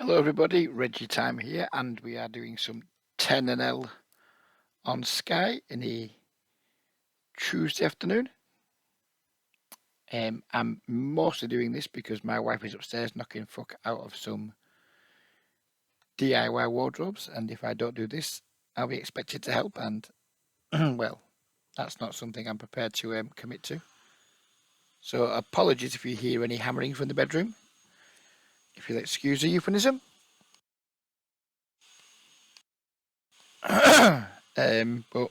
Hello everybody, Reggie Time here, and we are doing some 10NL on Sky in a Tuesday afternoon. I'm mostly doing this because my wife is upstairs knocking fuck out of some DIY wardrobes, and if I don't do this, I'll be expected to help, and well, that's not something I'm prepared to commit to. So apologies if you hear any hammering from the bedroom, if you'll excuse the euphemism. But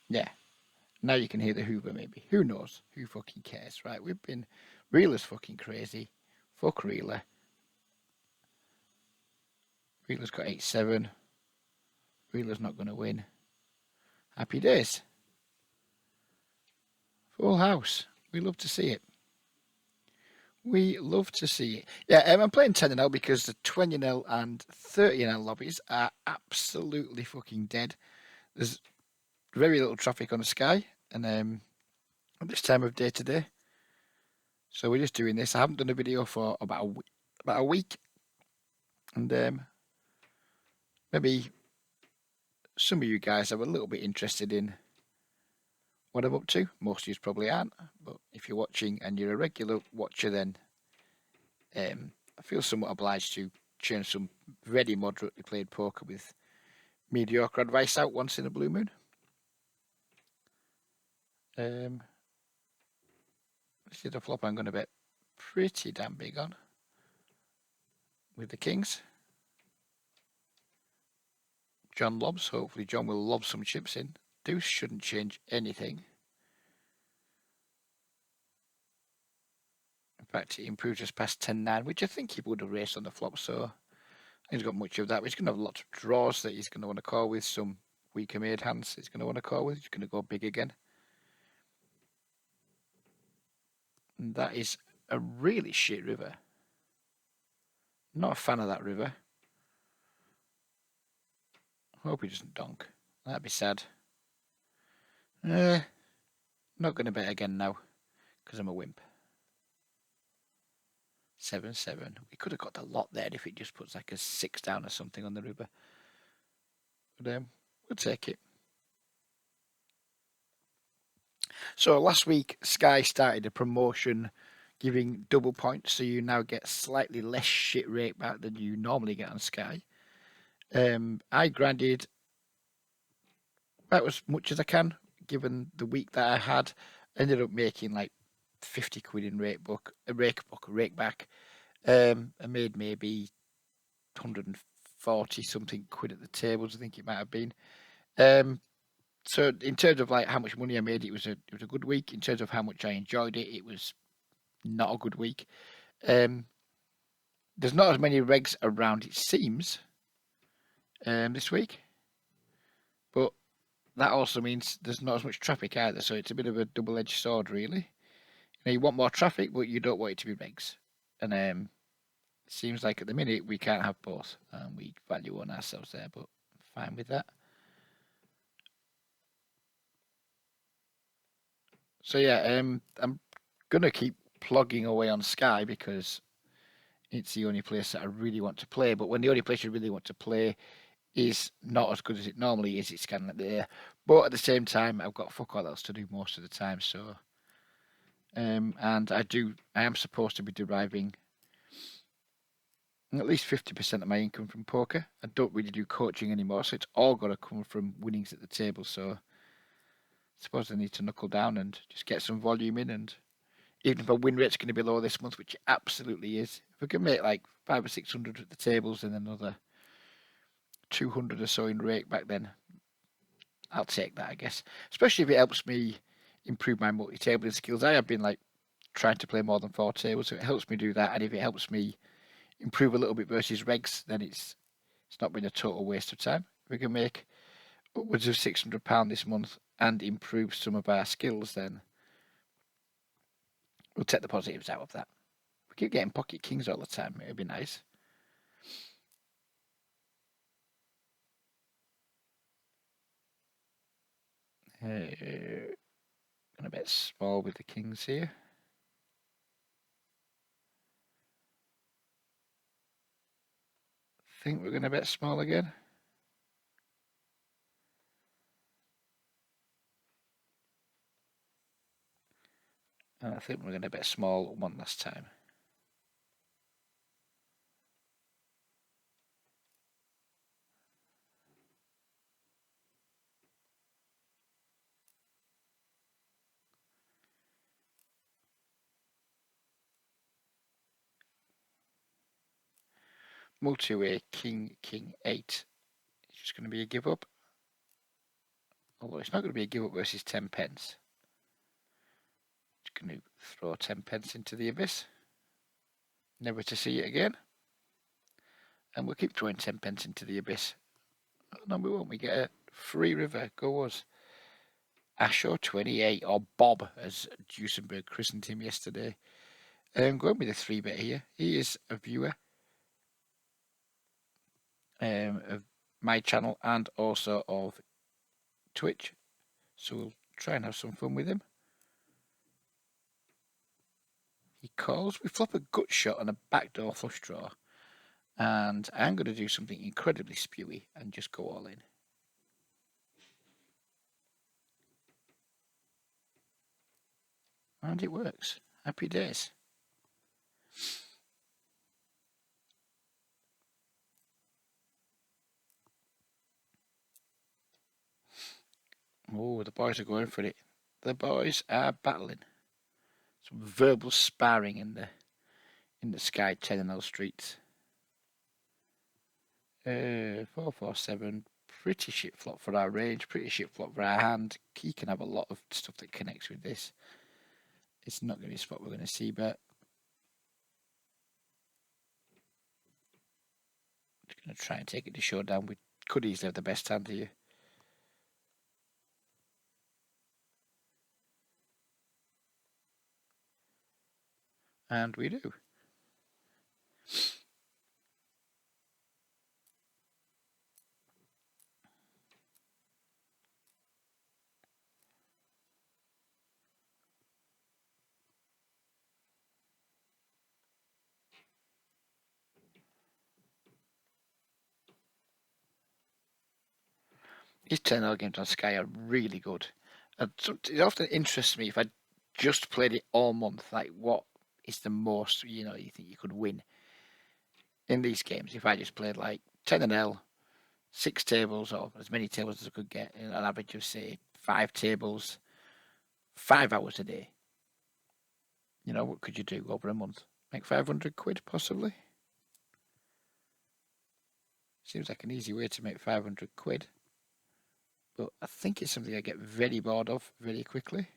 yeah, now you can hear the Hoover maybe. Who knows? Who fucking cares, right? We've been Reeler's fucking crazy. Fuck Reeler. Reeler's got 8-7. Reeler's not going to win. Happy days. Full house. We love to see it. We love to see it. Yeah, I'm playing 10NL because the 20NL and 30NL lobbies are absolutely fucking dead. There's very little traffic on the Sky, and at this time of day today. So we're just doing this. I haven't done a video for about a week, and maybe some of you guys are a little bit interested in what I'm up to. Most of you probably aren't, but if you're watching and you're a regular watcher, then I feel somewhat obliged to churn some very moderately played poker with mediocre advice out once in a blue moon. This is a flop I'm going to bet pretty damn big on with the kings. John lobs. Hopefully John will lob some chips in. Deuce shouldn't change anything. In fact, he improved just past 10-9, which I think he would have raced on the flop, so he's got much of that. But he's going to have lots of draws that he's going to want to call with, some weaker made hands he's going to want to call with. He's going to go big again. And that is a really shit river. Not a fan of that river. Hope he doesn't donk. That'd be sad. Not going to bet again now, because I'm a wimp. 7-7. We could have got the lot there if it just puts like a 6 down or something on the river. But we'll take it. So last week, Sky started a promotion giving double points, so you now get slightly less shit rate back than you normally get on Sky. I grinded about as much as I can, given the week that I had. Ended up making like 50 quid in rake back. I made maybe 140 something quid at the tables, I think it might have been. So in terms of like how much money I made, it was a good week. In terms of how much I enjoyed it, it was not a good week. There's not as many regs around, it seems, this week. But that also means there's not as much traffic either, so it's a bit of a double-edged sword, really. You want more traffic, but you don't want it to be regs. And it seems like at the minute we can't have both. We value on ourselves there, but I'm fine with that. So yeah, I'm going to keep plugging away on Sky because it's the only place that I really want to play. But when the only place you really want to play is not as good as it normally is, it's kind of there. But at the same time, I've got fuck all else to do most of the time. So, and I am supposed to be deriving at least 50% of my income from poker. I don't really do coaching anymore, so it's all got to come from winnings at the table. So, I suppose I need to knuckle down and just get some volume in. And even if my win rate's going to be low this month, which it absolutely is, if I can make like 500 or 600 at the tables and another 200 or so in rake back, then I'll take that, I guess. Especially if it helps me improve my multi-tabling skills. I have been like trying to play more than 4 tables, so it helps me do that. And if it helps me improve a little bit versus regs, then it's not been a total waste of time. If we can make upwards of £600 this month and improve some of our skills, then we'll take the positives out of that. We keep getting pocket kings all the time. It'd be nice. Gonna bet small with the kings here. think we're going to bet small again. And I think we're going to bet small one last time. Multi-way, king, king, 8. It's just going to be a give up. Although it's not going to be a give up versus 10 pence. Just going to throw 10 pence into the abyss. Never to see it again. And we'll keep throwing 10 pence into the abyss. Oh, no, we won't. We get a free river. Go us. Asho 28, or Bob, as Duesenberg christened him yesterday. Going with a 3-bet here. He is a viewer of my channel and also of Twitch. So we'll try and have some fun with him. He calls. We flop a gut shot and a backdoor flush draw. And I'm going to do something incredibly spewy and just go all in. And it works. Happy days. Oh, the boys are going for it. The boys are battling. Some verbal sparring in the Sky 10-0 streets. 4-4-7. Pretty shit flop for our range. Pretty shit flop for our hand. He can have a lot of stuff that connects with this. It's not going to be a spot we're going to see, but just going to try and take it to showdown. We could easily have the best hand here. And we do. His 10-0 games on Sky are really good. And so it often interests me if I just played it all month, like what is the most you think you could win in these games if I just played like 10-L, 6 tables or as many tables as I could get, an average of say 5 tables, 5 hours a day. What could you do over a month? Make 500 quid possibly? Seems like an easy way to make 500 quid. But I think it's something I get very bored of very quickly.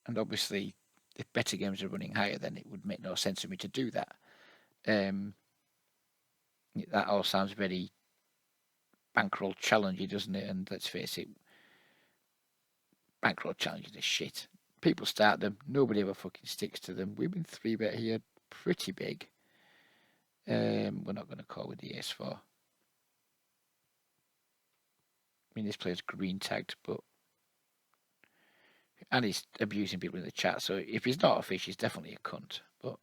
And obviously, if better games are running higher, then it would make no sense for me to do that. That all sounds very bankroll challengey, doesn't it? And let's face it, bankroll challenges are shit. People start them, nobody ever fucking sticks to them. We've been 3-bet here, pretty big. We're not going to call with the ace-4. I mean, this player's green tagged, and he's abusing people in the chat. So if he's not a fish, he's definitely a cunt. But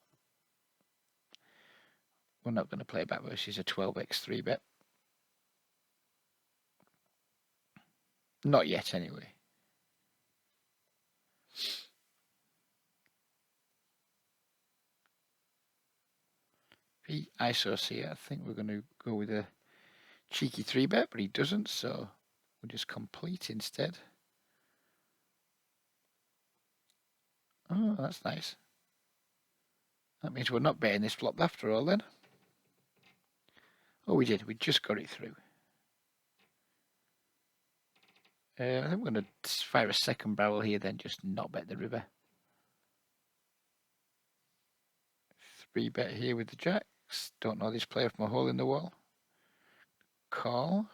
we're not going to play back versus a 12x 3-bet. Not yet, anyway. He ISOs here. I think we're going to go with a cheeky 3-bet, but he doesn't, so we'll just complete instead. Oh, that's nice. That means we're not betting this flop after all then. Oh, we did. We just got it through. I think we're going to fire a second barrel here, then just not bet the river. 3-bet here with the jacks. Don't know this player from a hole in the wall. Call.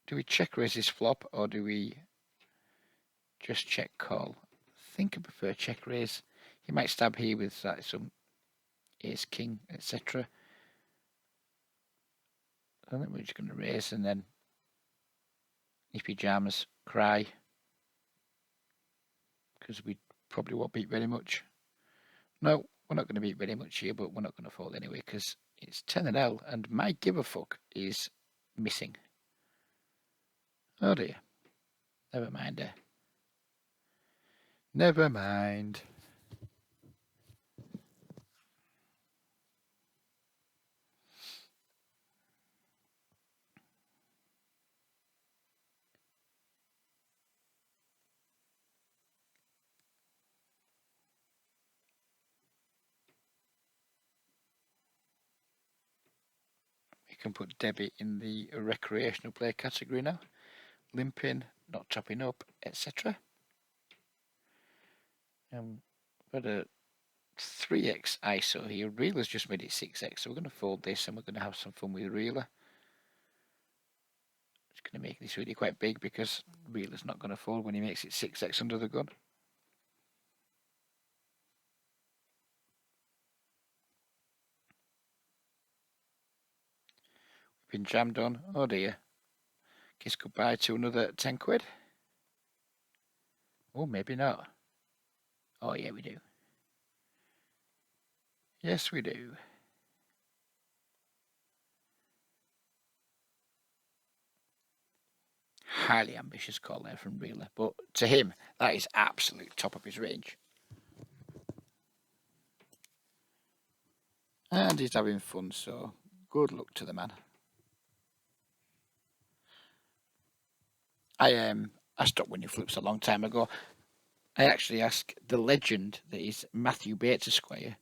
Do we check raise this flop or do we just check call? I think I prefer check raise. He might stab here with some ace king, etc. I think we're just going to raise and then his pajamas cry because we probably won't beat very much. No, we're not going to beat very much here, but we're not going to fold anyway because it's 10-L and my give a fuck is missing. Oh dear. Never mind. Never mind. We can put Debbie in the recreational play category now. Limping, not chopping up, etc. Got a 3x ISO here. Reeler's just made it 6x, so we're going to fold this and we're going to have some fun with Reeler. It's going to make this really quite big because Reeler's not going to fold when he makes it 6x under the gun. We've been jammed on. Oh dear. Kiss goodbye to another 10 quid. Oh, maybe not. Oh yeah, we do. Yes, we do. Highly ambitious call there from Reeler, but to him, that is absolute top of his range. And he's having fun, so good luck to the man. I stopped winning flips a long time ago. I actually asked the legend that is Matthew Bates Esquire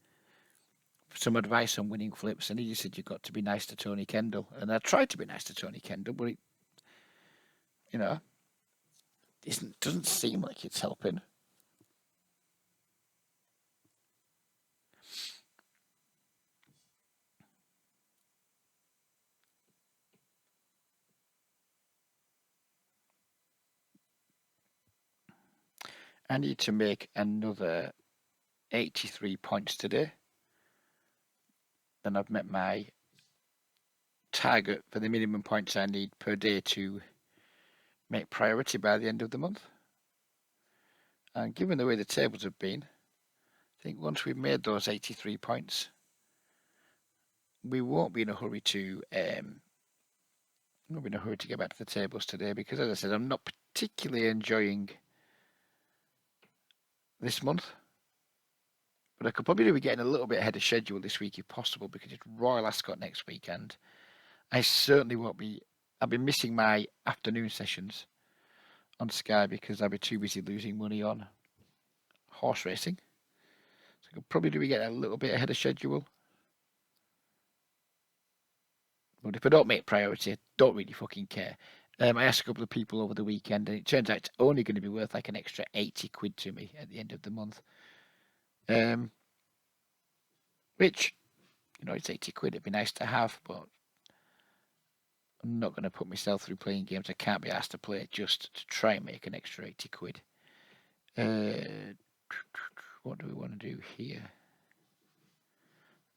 for some advice on winning flips, and he just said you've got to be nice to Tony Kendall. And I tried to be nice to Tony Kendall, but it doesn't seem like it's helping. I need to make another 83 points today. Then I've met my target for the minimum points I need per day to make priority by the end of the month. And given the way the tables have been, I think once we've made those 83 points, we won't be in a hurry to get back to the tables today because, as I said, I'm not particularly enjoying this month. But I could probably do with getting a little bit ahead of schedule this week if possible because it's Royal Ascot next weekend. I certainly won't be. I'll be missing my afternoon sessions on Sky because I'll be too busy losing money on horse racing. So I could probably do with getting a little bit ahead of schedule. But if I don't make priority, I don't really fucking care. I asked a couple of people over the weekend, and it turns out it's only going to be worth like an extra 80 quid to me at the end of the month. Which, it's 80 quid. It'd be nice to have, but I'm not going to put myself through playing games I can't be asked to play just to try and make an extra 80 quid. What do we want to do here?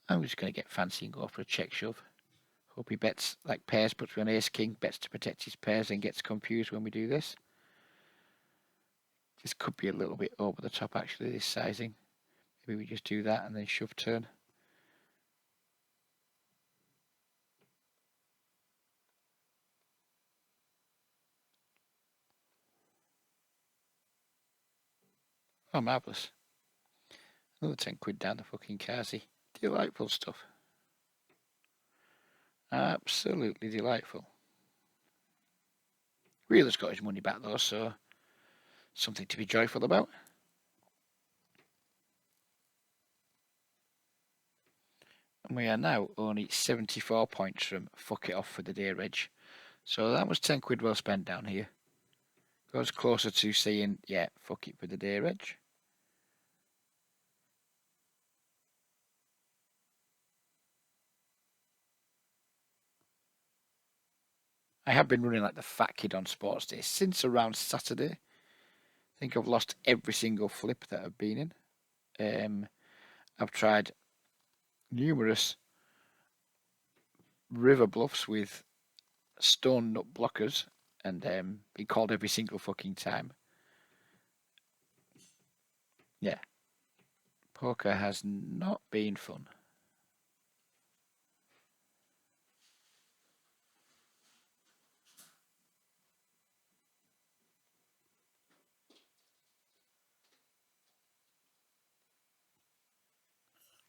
I'm just going to get fancy and go for a check shove. Hope he bets like pairs, puts me on ace king, bets to protect his pairs and gets confused when we do this. This could be a little bit over the top actually, this sizing. Maybe we just do that and then shove turn. Oh, marvellous. Another 10 quid down the fucking Kazi. Delightful stuff. Absolutely delightful. Wheeler's got his money back though, so something to be joyful about. And we are now only 74 points from fuck it off for the day, Reg. So that was 10 quid well spent down here. Goes closer to saying, yeah, fuck it for the day, Reg. I have been running like the fat kid on sports day since around Saturday. I think I've lost every single flip that I've been in. I've tried numerous river bluffs with stone nut blockers and been called every single fucking time. Yeah. Poker has not been fun.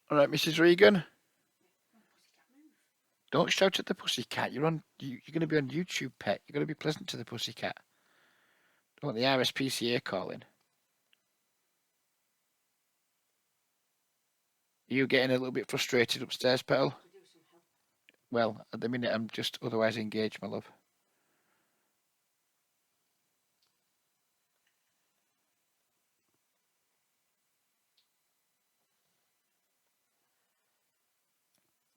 All right, Mrs. Regan. Don't shout at the pussycat. You're going to be on YouTube, pet. You're going to be pleasant to the pussycat. Don't want the RSPCA calling. Are you getting a little bit frustrated upstairs, Petal? Well, at the minute I'm just otherwise engaged, my love.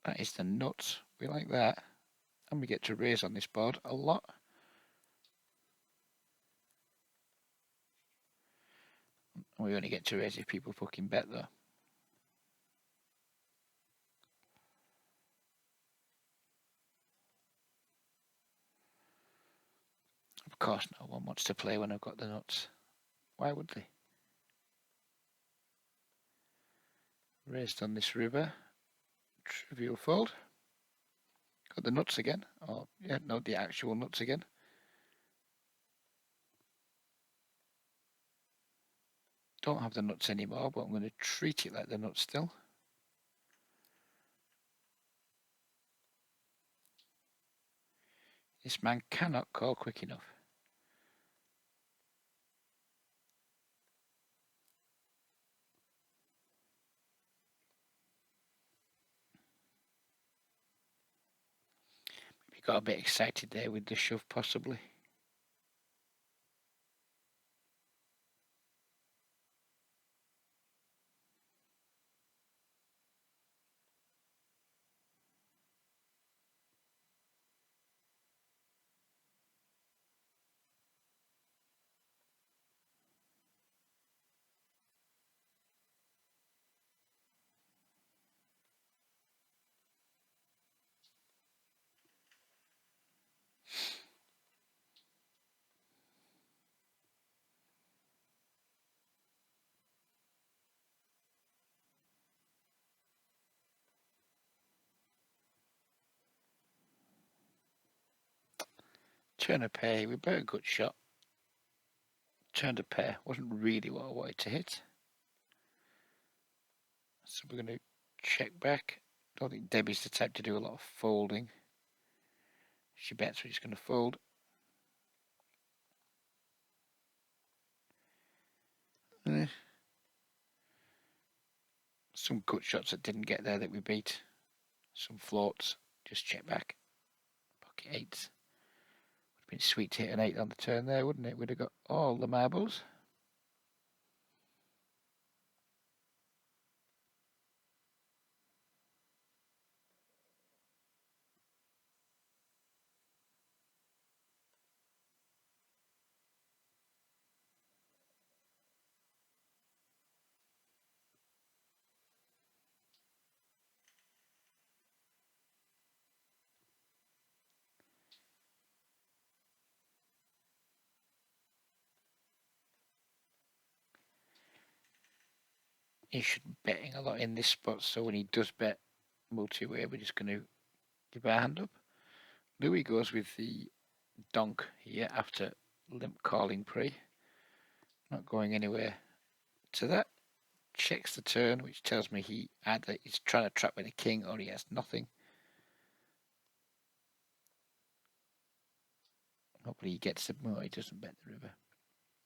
That is the nuts. We like that. And we get to raise on this board a lot. We only get to raise if people fucking bet, though. Of course, no one wants to play when I've got the nuts. Why would they? Raised on this river. Trivial fold. Got the nuts again. Oh, yeah, no, the actual nuts again. Don't have the nuts anymore, but I'm going to treat it like the nuts still. This man cannot call quick enough. Maybe got a bit excited there with the shove, possibly. Turn a pair. We better good shot. Turned a pair. Wasn't really what I wanted to hit. So we're going to check back. Don't think Debbie's the type to do a lot of folding. She bets we're just going to fold. Some gut shots that didn't get there that we beat. Some floats. Just check back. Pocket eights. Would have been sweet to hit an 8 on the turn there, wouldn't it? We'd have got all the marbles. He should be betting a lot in this spot, so when he does bet multi-way, we're just going to give our hand up. Louis goes with the donk here after limp calling pre. Not going anywhere to that. Checks the turn, which tells me he either is trying to trap with a king or he has nothing. Hopefully he gets the... Oh, he doesn't bet the river.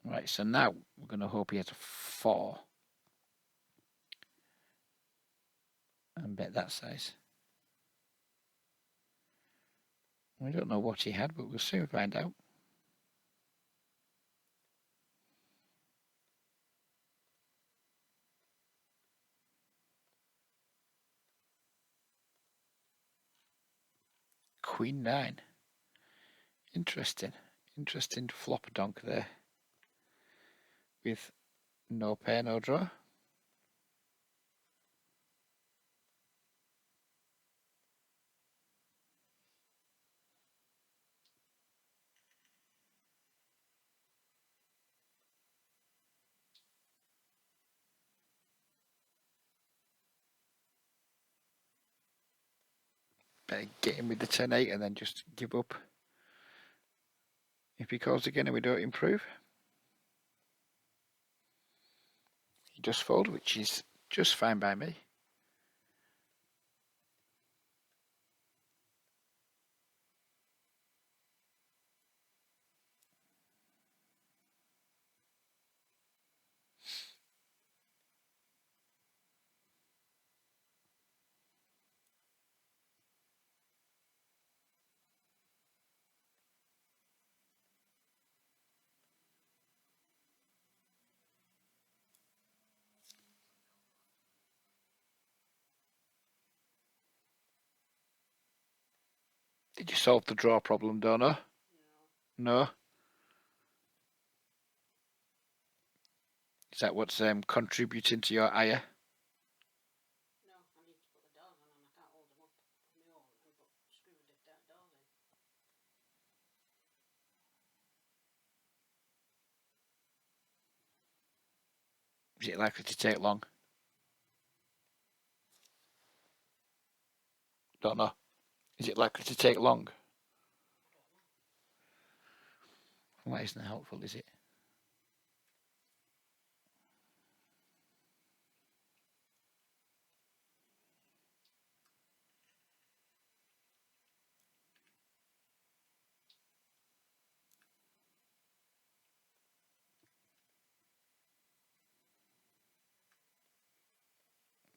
Right, so now we're going to hope he has a 4. And bet that size. We don't know what he had, but we'll soon find out. Queen 9. Interesting. Interesting flop donk there. With no pair, no draw. better get him with the 10-8 and then just give up if he calls again and we don't improve. He does fold, which is just fine by me. Did you solve the draw problem, Donna? No? Is that what's contributing to your ire? No, I need to put the doors on and I can't hold them up on my own and put screw different doors in. Is it likely to take long? Don't know. Is it likely to take long? Well, that isn't helpful, is it?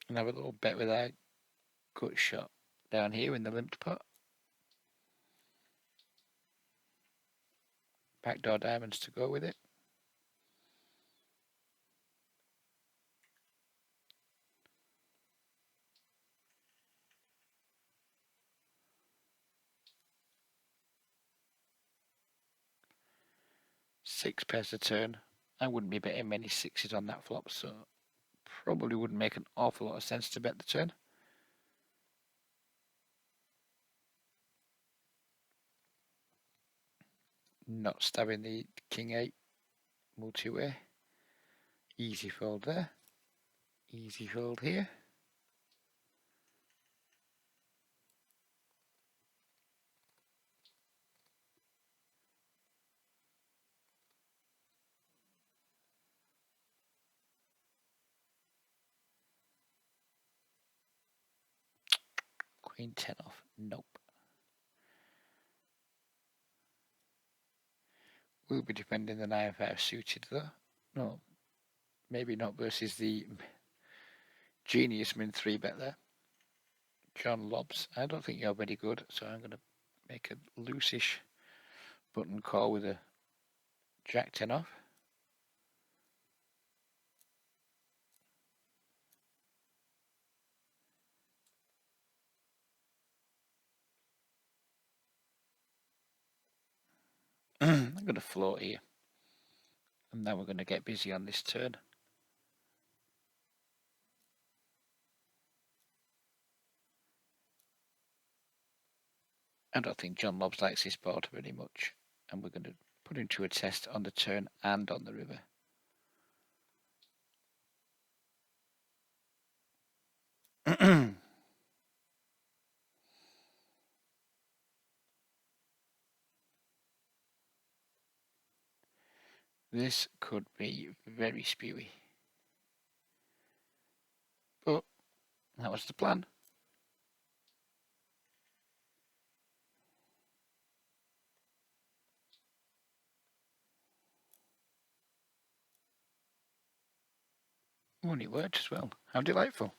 And have a little bet with our gut shot down here in the limped pot. Backdoor diamonds to go with it. Six pairs a turn. I wouldn't be betting many sixes on that flop, so probably wouldn't make an awful lot of sense to bet the turn. Not stabbing the king 8 multi-way. Easy fold there. Easy fold here. Queen 10 off. Nope. We'll be defending the 9-5 suited though. No, maybe not versus the genius min 3 bet there. John lobs. I don't think you're very good, so I'm going to make a loosish button call with a Jack 10 off. I'm going to float here. And now we're going to get busy on this turn. I don't think John Lobbs likes his board very much. And we're going to put him to a test on the turn and on the river. This could be very spewy. But that was the plan. Oh, and it worked as well. How delightful.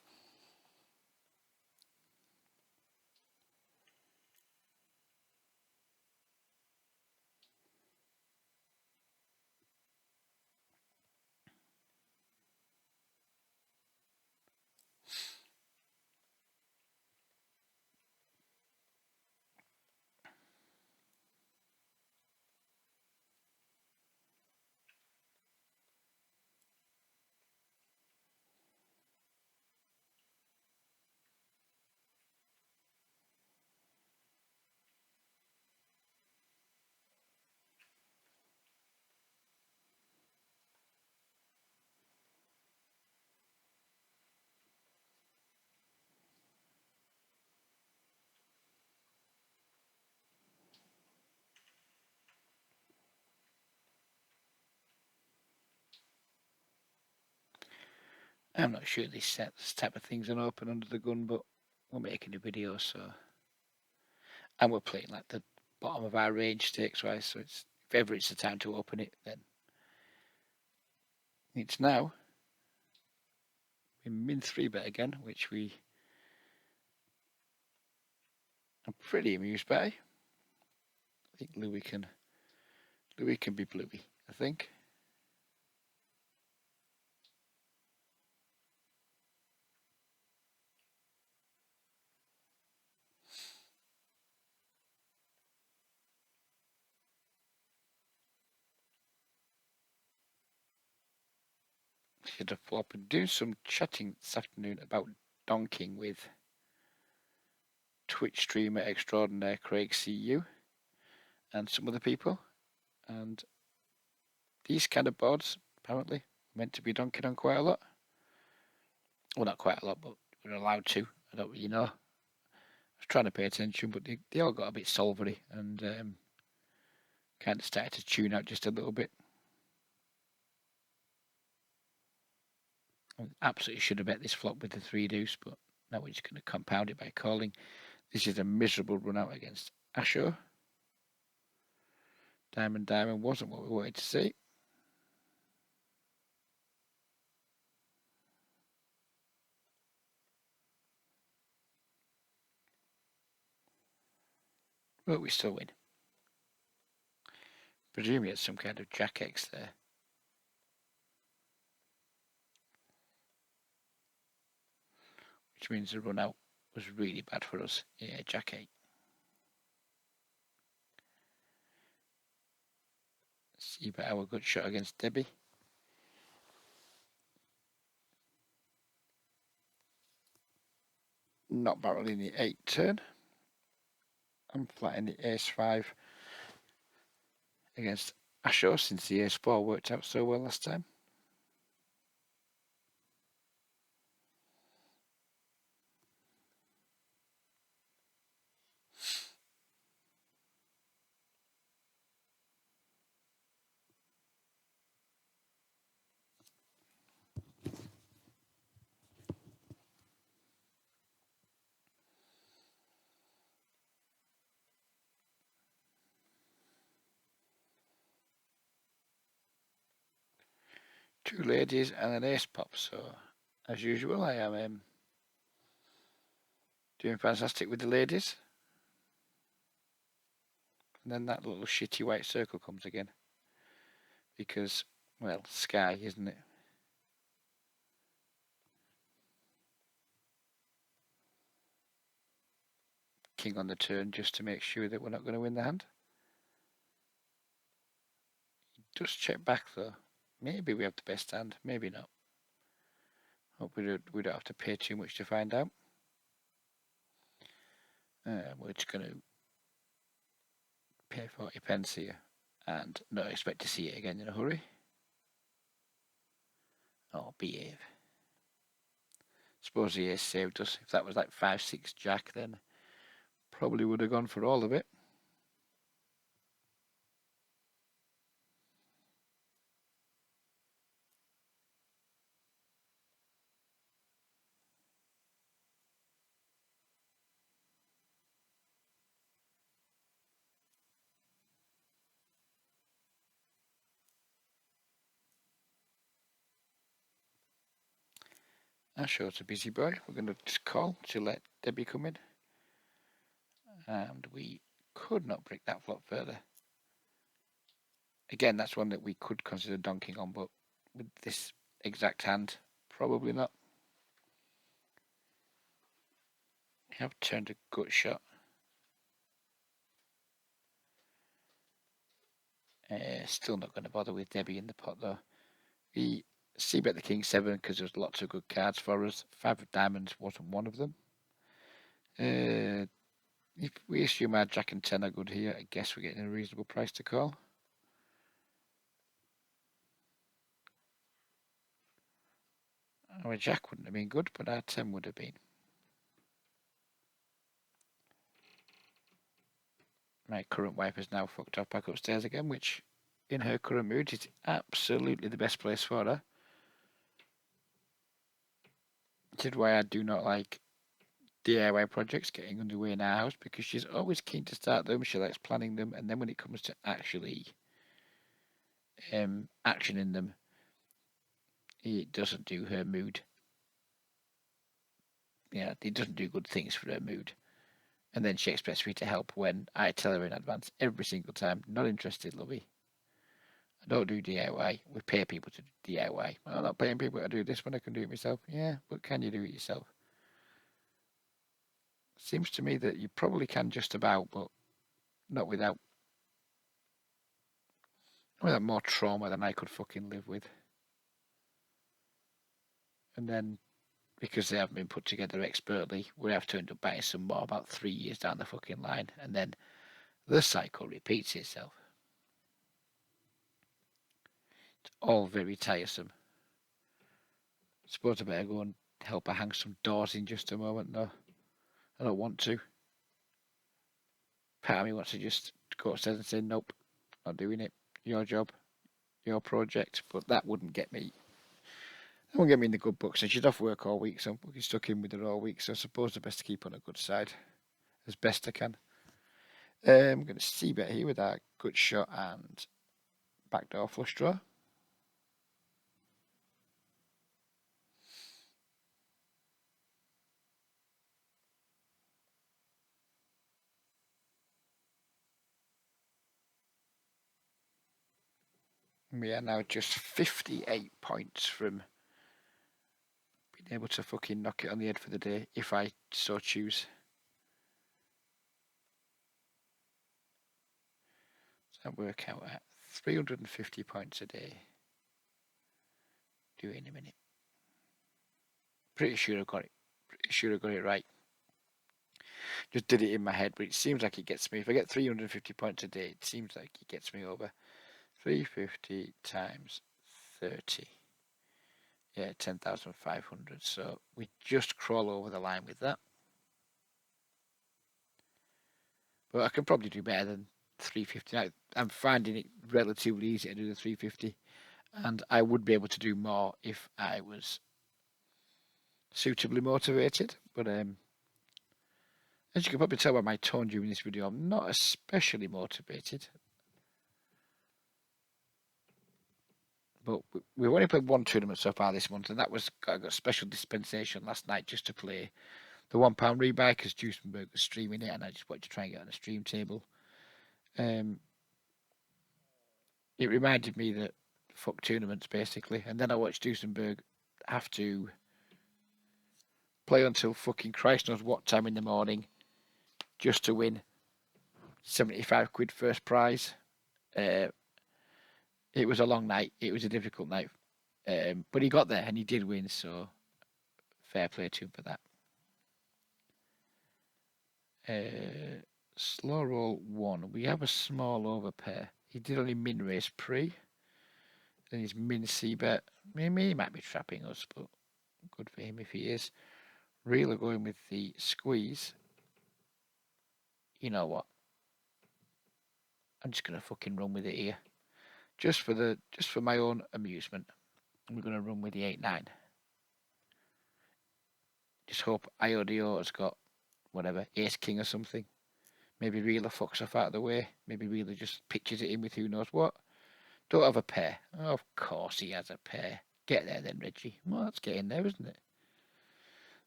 I'm not sure this type of things are open under the gun, but we're making a video, so. And we're playing like the bottom of our range stakes wise, so it's if ever it's the time to open it, then it's now. We min 3-bet again, which we are pretty amused by. I think Louis can be Bluey, I think. Should have flop and do some chatting this afternoon about donking with Twitch streamer extraordinaire Craig CU and some other people. And these kind of boards, apparently, meant to be donking on quite a lot. Well, not quite a lot, but we're allowed to. I don't really know. I was trying to pay attention, but they all got a bit solvery and kind of started to tune out just a little bit. I absolutely should have bet this flop with the 3 deuce, but now we're just going to compound it by calling. This is a miserable run out against Asho. Diamond wasn't what we wanted to see. But we still win. Presume he had some kind of Jack X there. Which means the run out was really bad for us. Yeah, Jack 8. See about our good shot against Debbie. Not barreling the 8 turn. I'm flatting the ace 5 against Asho since the ace 4 worked out so well last time. Two ladies and an ace pop, so as usual I am doing fantastic with the ladies. And then that little shitty white circle comes again. Because, well, Sky, isn't it? King on the turn just to make sure that we're not going to win the hand. Just check back though. Maybe we have the best hand, maybe not. Hope we don't have to pay too much to find out. We're just going to pay 40 pence here and not expect to see it again in a hurry. Oh, behave. Suppose the ace saved us. If that was like 5-6 Jack, then probably would have gone for all of it. Asho's a busy boy. We're going to just call to let Debbie come in. And we could not break that flop further. Again, that's one that we could consider donking on, but with this exact hand, probably not. We have turned a gut shot. Still not going to bother with Debbie in the pot though. We c-bet the king 7 because there's lots of good cards for us. 5 of diamonds wasn't one of them. If we assume our Jack and 10 are good here, I guess we're getting a reasonable price to call. Our Jack wouldn't have been good, but our 10 would have been. My current wife is now fucked off back upstairs again, which in her current mood is absolutely the best place for her. hinted why I do not like DIY projects getting underway in our house, because she's always keen to start them. She likes planning them, and then when it comes to actually actioning them, it doesn't do her mood. Yeah, it doesn't do good things for her mood. And then she expects me to help when I tell her in advance every single time, not interested, lovey. I don't do DIY. We pay people to do DIY. I'm not paying people to do this when I can do it myself. Yeah, but can you do it yourself? Seems to me that you probably can just about, but not without more trauma than I could fucking live with. And then, because they haven't been put together expertly, we have to end up buying some more about 3 years down the fucking line. And then the cycle repeats itself. It's all very tiresome. I suppose I better go and help her hang some doors in just a moment. No, I don't want to. Part of me wants to just go upstairs and say, nope, not doing it. Your job, your project. But that wouldn't get me. That won't get me in the good books. And she's off work all week, so I'm fucking stuck in with her all week. So I suppose the best to keep on a good side as best I can. I'm going to see bet here with our good shot and backdoor flush draw. We are now just 58 points from being able to fucking knock it on the head for the day, if I so choose. So that work out at 350 points a day. Do it in a minute. Pretty sure I got it. Pretty sure I got it right. Just did it in my head, but it seems like it gets me. If I get 350 points a day, it seems like it gets me over 350 times 30. Yeah, 10,500. So we just crawl over the line with that. But I can probably do better than 350. Now, I'm finding it relatively easy to do the 350, and I would be able to do more if I was suitably motivated. But as you can probably tell by my tone during this video, I'm not especially motivated. But we've only played one tournament so far this month, and that was I got a special dispensation last night just to play the £1 rebuy because Duesenberg was streaming it, and I just wanted to try and get on a stream table. It reminded me that fuck tournaments basically, and then I watched Duesenberg have to play until fucking Christ knows what time in the morning just to win 75 quid first prize. It was a long night. It was a difficult night, but he got there and he did win. So fair play to him for that. Slow roll 1. We have a small overpair. He did only min race pre. Then he's min C bet. Maybe he might be trapping us, but good for him if he is. Reeler going with the squeeze. You know what? I'm just gonna fucking run with it here. Just for my own amusement. I'm gonna run with the 8-9. Just hope IODO has got whatever, Ace King or something. Maybe Reeler fucks off out of the way. Maybe Reeler just pitches it in with who knows what. Don't have a pair. Oh, of course he has a pair. Get there then, Reggie. Well, that's getting there, isn't it?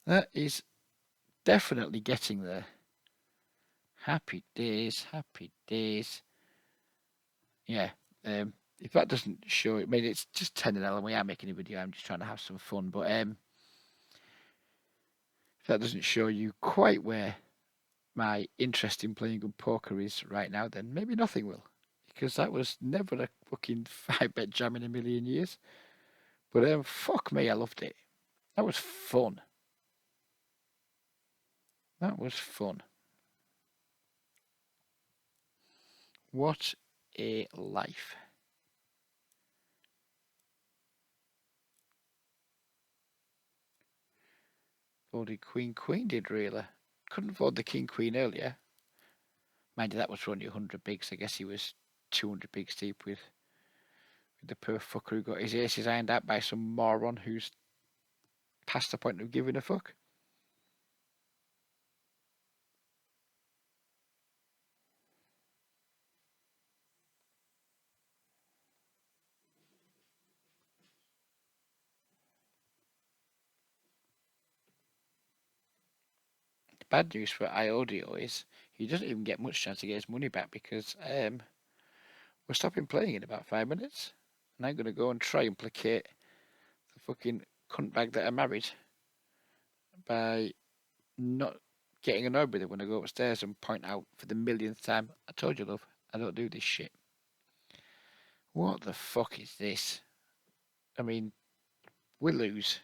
That is definitely getting there. Happy days, happy days. Yeah. If that doesn't show it, I mean, it's just 10-0 and we are making a video. I'm just trying to have some fun. But if that doesn't show you quite where my interest in playing good poker is right now, then maybe nothing will. Because that was never a fucking 5-bet jam in a million years. But fuck me, I loved it. That was fun. That was fun. What a life. Folded Queen Queen did really. Couldn't fold the King Queen earlier. Mind you, that was for only 100 bigs. I guess he was 200 bigs deep with the poor fucker who got his aces ironed out by some moron who's past the point of giving a fuck. The bad news for iAudio is he doesn't even get much chance to get his money back because we're stopping playing in about 5 minutes. And I'm going to go and try and placate the fucking cunt bag that I married by not getting annoyed with it when I go upstairs and point out for the millionth time, I told you, love, I don't do this shit. What the fuck is this? I mean, we lose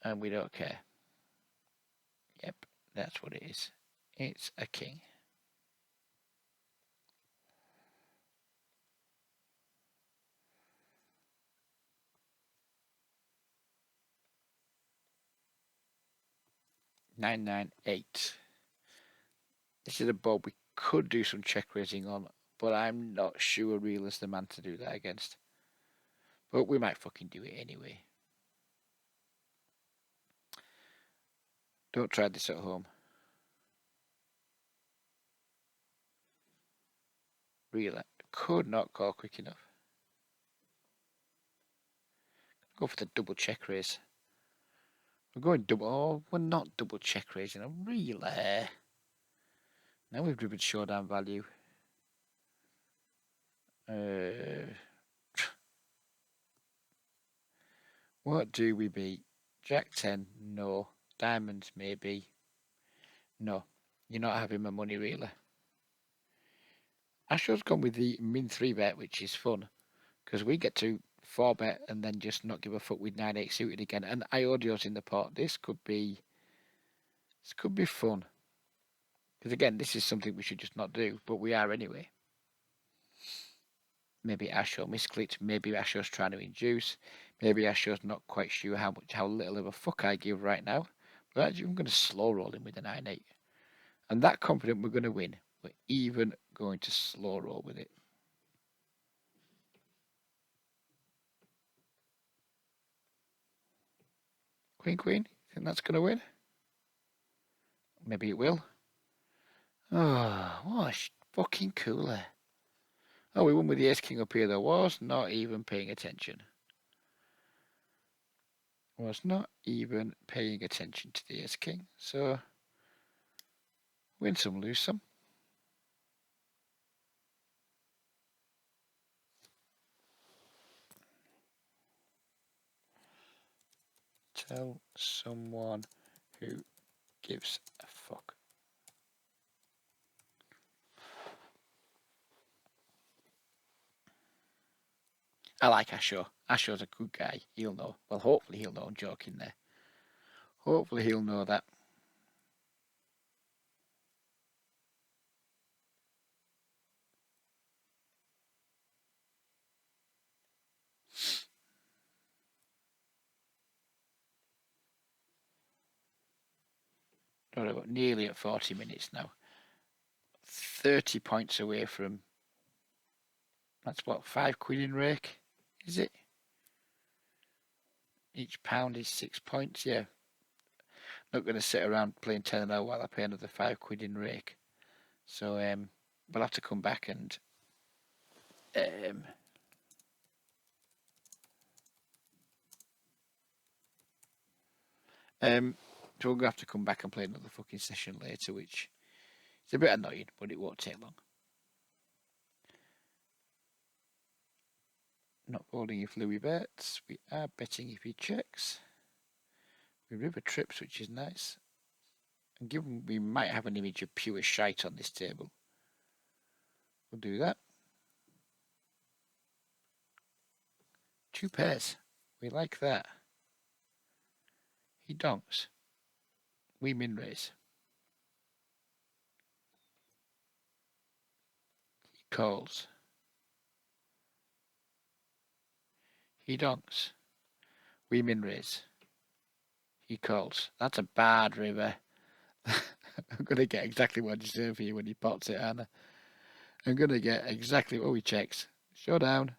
and we don't care. Yep, that's what it is. It's a king. Nine, 9, 8. This is a board we could do some check raising on, but I'm not sure Real is the man to do that against. But we might fucking do it anyway. Don't try this at home. Real, could not call quick enough. Go for the double check raise. We're going double. Oh, we're not double check raising. Really? Now we've driven showdown value. What do we beat? Jack 10? No. Diamonds, maybe. No. You're not having my money, really. Asho's gone with the min 3 bet, which is fun. Because we get to 4 bet and then just not give a fuck with 9-8 suited again. And iAudio's in the pot. This could be fun. Because again, this is something we should just not do, but we are anyway. Maybe Asho misclicked. Maybe Asho's trying to induce. Maybe Asho's not quite sure how little of a fuck I give right now. But actually, I'm going to slow roll him with a 9-8. And that confident we're going to win. We're even going to slow roll with it. Queen, queen. Think that's going to win? Maybe it will. Oh, what a fucking cooler. Oh, we won with the ace king up here though. Was not even paying attention. Was not even paying attention to the ace king. So, win some, lose some. Tell someone who gives a fuck. I like Asho. Asho's a good guy. He'll know. Well, hopefully he'll know. I'm joking there. Hopefully he'll know that. We're nearly at 40 minutes now. 30 points away from. That's what, 5 quid in rake? Is it? Each pound is 6 points, yeah. Not going to sit around playing 10 and 0 while I pay another 5 quid in rake. So we'll have to come back and so we're going to have to come back and play another fucking session later, which is a bit annoying, but it won't take long. Not folding if Louis bets. We are betting if he checks. We river trips, which is nice. And given we might have an image of pure shite on this table, we'll do that. 2 pairs. We like that. He donks. We min raise. He calls. He donks. We min raise. He calls. That's a bad river. I'm going to get exactly what I deserve here when he pots it, Anna. I'm going to get exactly what he checks. Showdown.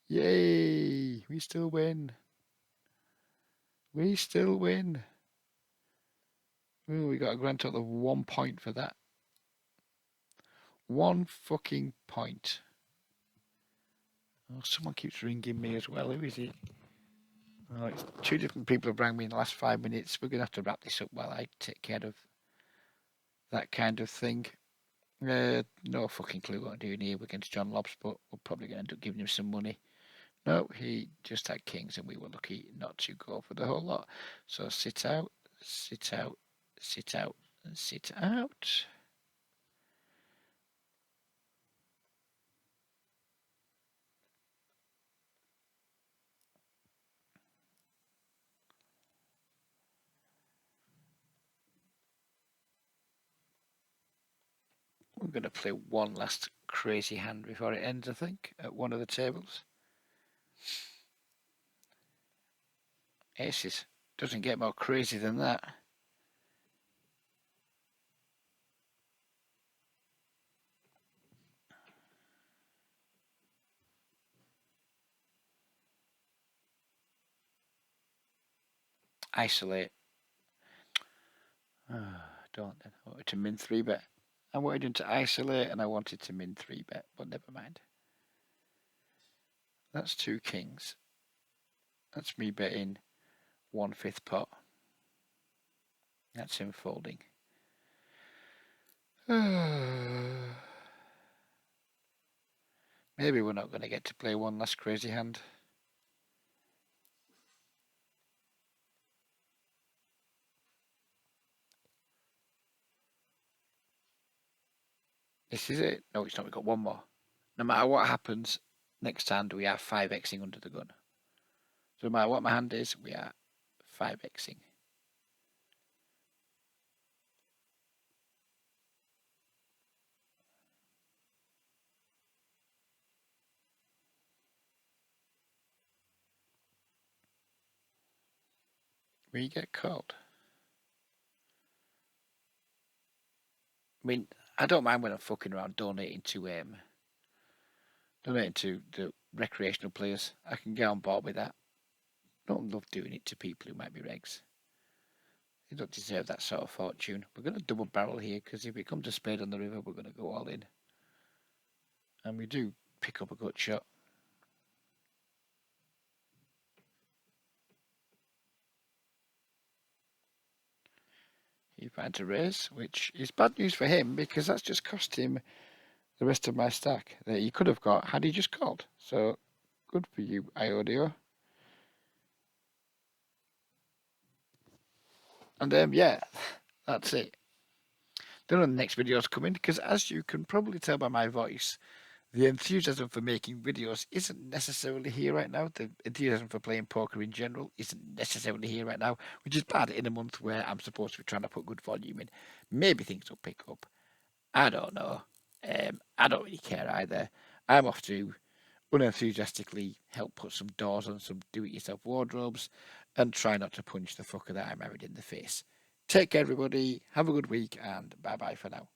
Yay! We still win. We still win. Ooh, we got a grand total of 1 point for that. 1 fucking point. Oh, someone keeps ringing me as well. Who is it? Oh, it's two different people have rang me in the last 5 minutes. We're going to have to wrap this up while I take care of that kind of thing. No fucking clue what I'm doing here against John Lobbs, but we're probably going to end up giving him some money. No, he just had kings, and we were lucky not to go for the whole lot. So sit out, sit out, sit out, and sit out. We're going to play one last crazy hand before it ends, I think, at one of the tables. Aces. Doesn't get more crazy than that. Isolate. Don't then. I wanted to min 3-bet. I wanted him to isolate and I wanted to min 3-bet, but never mind. That's 2 kings. That's me betting 1/5 pot. That's him folding. Maybe we're not going to get to play one last crazy hand. This is it. No, it's not. We've got one more. No matter what happens, next hand we are 5xing under the gun. So no matter what my hand is, we are 5xing. We get called. I mean, I don't mind when I'm fucking around donating to the recreational players. I can get on board with that. I don't love doing it to people who might be regs. They don't deserve that sort of fortune. We're going to double barrel here because if it comes to spade on the river, we're going to go all in. And we do pick up a good shot. He finds a raise, which is bad news for him because that's just cost him the rest of my stack that he could have got had he just called. So good for you, Iodio. And yeah, that's it. Don't know when the next video's coming because as you can probably tell by my voice, the enthusiasm for making videos isn't necessarily here right now. The enthusiasm for playing poker in general isn't necessarily here right now, which is bad in a month where I'm supposed to be trying to put good volume in. Maybe things will pick up. I don't know. I don't really care either. I'm off to unenthusiastically help put some doors on some do-it-yourself wardrobes and try not to punch the fucker that I married in the face. Take care, everybody. Have a good week, and bye-bye for now.